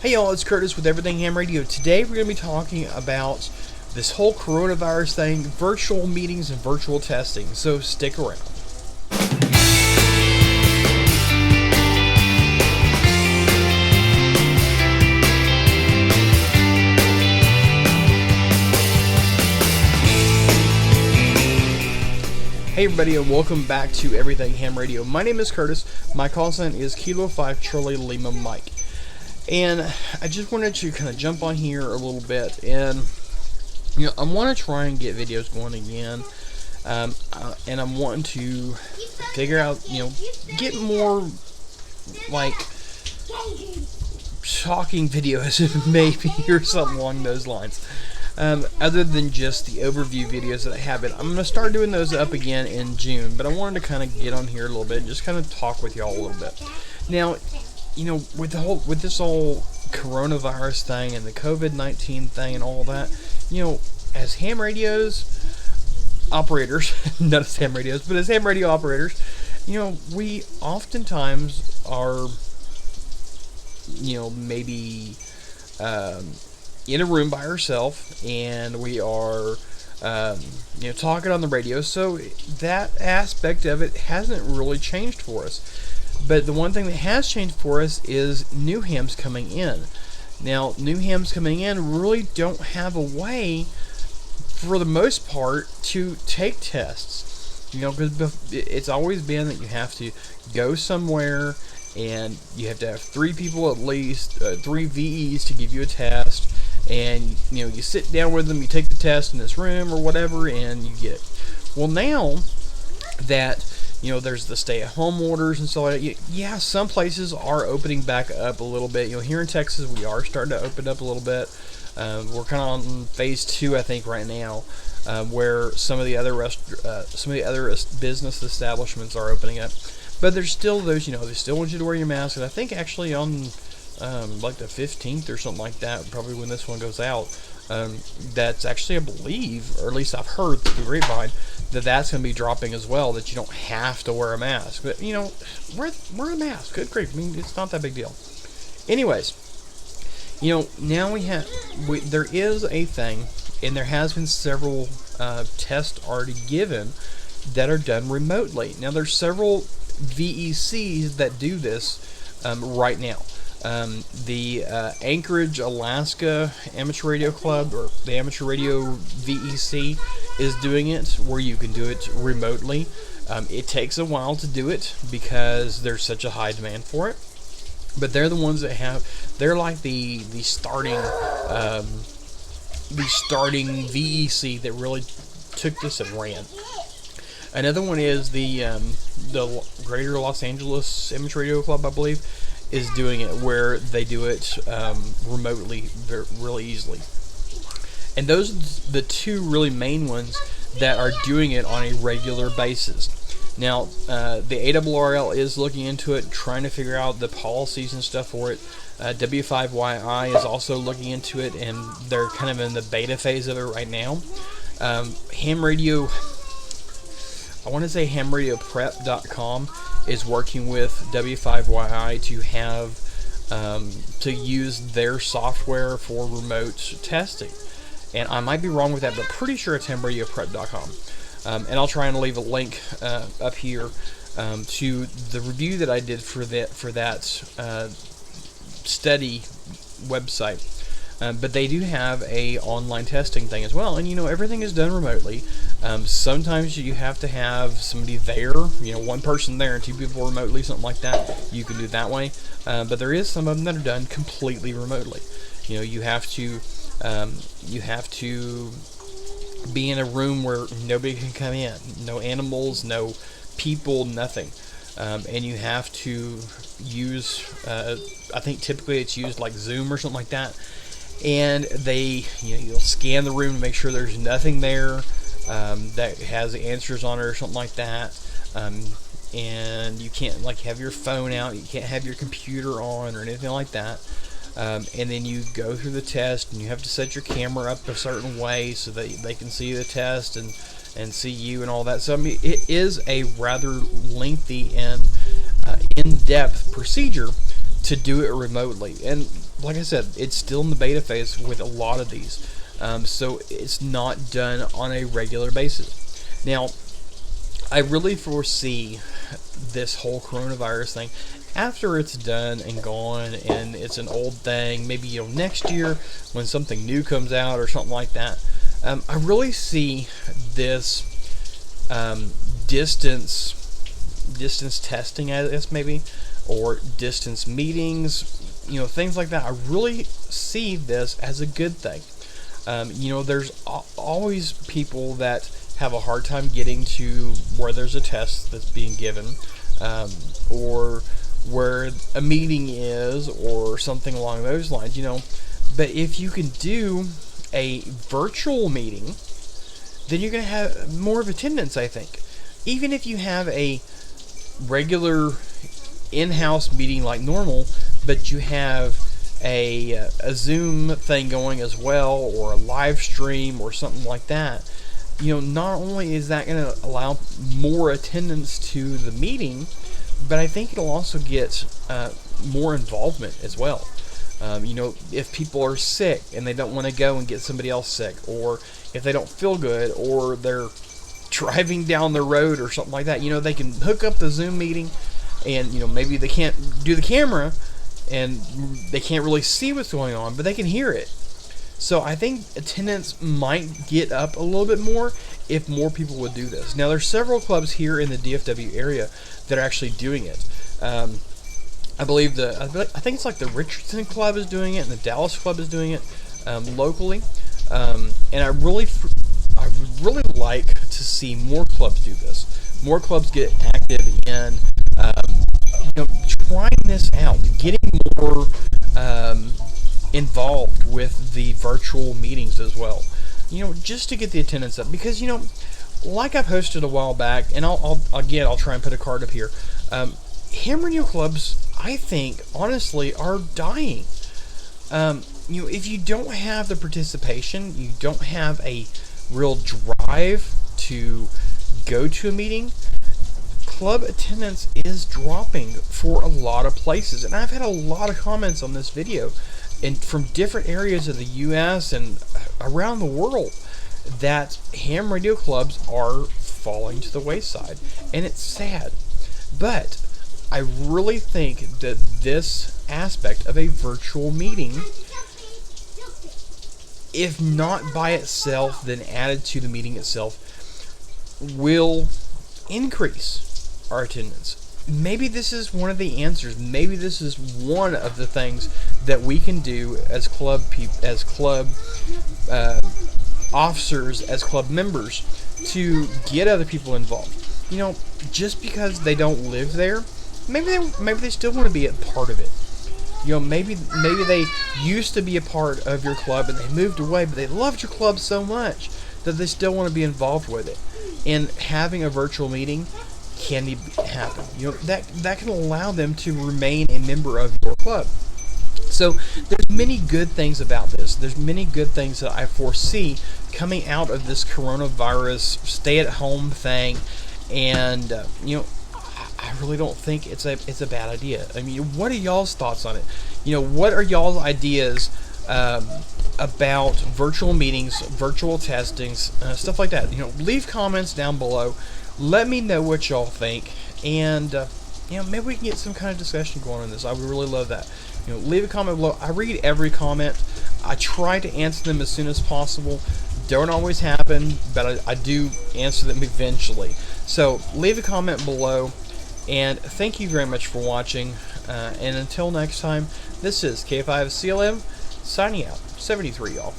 Hey y'all, it's Curtis with Everything Ham Radio. Today we're going to be talking about this whole coronavirus thing, virtual meetings and virtual testing, so stick around. Hey everybody, and welcome back to Everything Ham Radio. My name is Curtis. My call sign is Kilo 5 Charlie Lima Mike. And I just wanted to kind of jump on here a little bit, and I want to try and get videos going again, and I'm wanting to figure out, get more like talking videos maybe, or something along those lines. Other than just the overview videos that I have. I'm going to start doing those up again in June, but I wanted to kind of get on here a little bit and just kind of talk with y'all a little bit. Now, with this whole coronavirus thing and the COVID-19 thing and all that, as ham radios operators, not as ham radios, but as ham radio operators, we oftentimes are, maybe in a room by ourselves, and we are, talking on the radio. So that aspect of it hasn't really changed for us. But the one thing that has changed for us is new hams coming in. Now, new hams coming in really don't have a way, for the most part, to take tests. Because it's always been that you have to go somewhere, and you have to have 3 people at least, 3 VEs to give you a test. And, you sit down with them, you take the test in this room or whatever, and you get it. Well, now that there's the stay-at-home orders and so on. Yeah, some places are opening back up a little bit. Here in Texas, we are starting to open up a little bit. We're kind of on phase 2, I think, right now, where some of the other business establishments are opening up. But there's still those, they still want you to wear your mask. And I think actually on like the 15th or something like that, probably when this one goes out, that's actually, I believe, or at least I've heard through the grapevine, that's going to be dropping as well, that you don't have to wear a mask. But, wear a mask. Good grief. I mean, it's not that big deal. Anyways, now there is a thing, and there has been several tests already given that are done remotely. Now, there's several VECs that do this right now. The Anchorage, Alaska Amateur Radio Club, or the Amateur Radio VEC, is doing it where you can do it remotely. It takes a while to do it because there's such a high demand for it. But they're the ones that they're like the starting VEC that really took this and ran. Another one is the Greater Los Angeles Amateur Radio Club, I believe, is doing it where they do it remotely really easily. And those are the 2 really main ones that are doing it on a regular basis. Now, the ARRL is looking into it, trying to figure out the policies and stuff for it. W5YI is also looking into it, and they're kind of in the beta phase of it right now. Ham Radio, I want to say hamradioprep.com is working with W5YI to have to use their software for remote testing. And I might be wrong with that, but pretty sure it's hamradioprep.com. And I'll try and leave a link up here to the review that I did for that study website. But they do have a online testing thing as well, and everything is done remotely. Sometimes you have to have somebody there, one person there and 2 people remotely, something like that. You can do it that way, but there is some of them that are done completely remotely. You have to be in a room where nobody can come in, no animals, no people, nothing, and you have to use. I think typically it's used like Zoom or something like that. And you'll scan the room to make sure there's nothing there that has answers on it or something like that. And you can't have your phone out, you can't have your computer on or anything like that. And then you go through the test, and you have to set your camera up a certain way so that they can see the test and see you and all that. So I mean, it is a rather lengthy and in-depth procedure to do it remotely. And like I said, it's still in the beta phase with a lot of these. So it's not done on a regular basis. Now, I really foresee this whole coronavirus thing, after it's done and gone and it's an old thing, maybe next year when something new comes out or something like that, I really see this distance testing, I guess, maybe, or distance meetings, things like that. I really see this as a good thing. There's always people that have a hard time getting to where there's a test that's being given, or where a meeting is, or something along those lines, But if you can do a virtual meeting, then you're going to have more of attendance, I think. Even if you have a regular in-house meeting like normal, but you have a Zoom thing going as well, or a live stream or something like that, not only is that going to allow more attendance to the meeting, but I think it'll also get more involvement as well. If people are sick and they don't want to go and get somebody else sick, or if they don't feel good, or they're driving down the road or something like that, they can hook up the Zoom meeting, and maybe they can't do the camera and they can't really see what's going on, but they can hear it. So I think attendance might get up a little bit more if more people would do this. Now, there's several clubs here in the DFW area that are actually doing it. I believe I think it's like the Richardson Club is doing it, and the Dallas Club is doing it locally. And I would really like to see more clubs do this. More clubs get active in trying this out, getting more involved with the virtual meetings as well. Just to get the attendance up, because like I posted a while back, and I'll try and put a card up here. Ham radio clubs, I think, honestly, are dying. If you don't have the participation, you don't have a real drive to go to a meeting, club attendance is dropping for a lot of places. And I've had a lot of comments on this video and from different areas of the U.S. and around the world that ham radio clubs are falling to the wayside. And it's sad. But I really think that this aspect of a virtual meeting, if not by itself, then added to the meeting itself, will increase our attendance. Maybe this is one of the answers. Maybe this is one of the things that we can do as club officers, as club members, to get other people involved. Just because they don't live there, maybe they still want to be a part of it. Maybe they used to be a part of your club and they moved away, but they loved your club so much that they still want to be involved with it. And having a virtual meeting can happen. That can allow them to remain a member of your club. So there's many good things about this. There's many good things that I foresee coming out of this coronavirus stay-at-home thing, and I really don't think it's a bad idea. I mean, what are y'all's thoughts on it? What are y'all's ideas about virtual meetings, virtual testings, stuff like that? Leave comments down below. Let me know what y'all think, and maybe we can get some kind of discussion going on this. I would really love that. Leave a comment below. I read every comment. I try to answer them as soon as possible. Don't always happen, but I do answer them eventually. So leave a comment below, and thank you very much for watching. And until next time, this is K5CLM signing out. 73, y'all.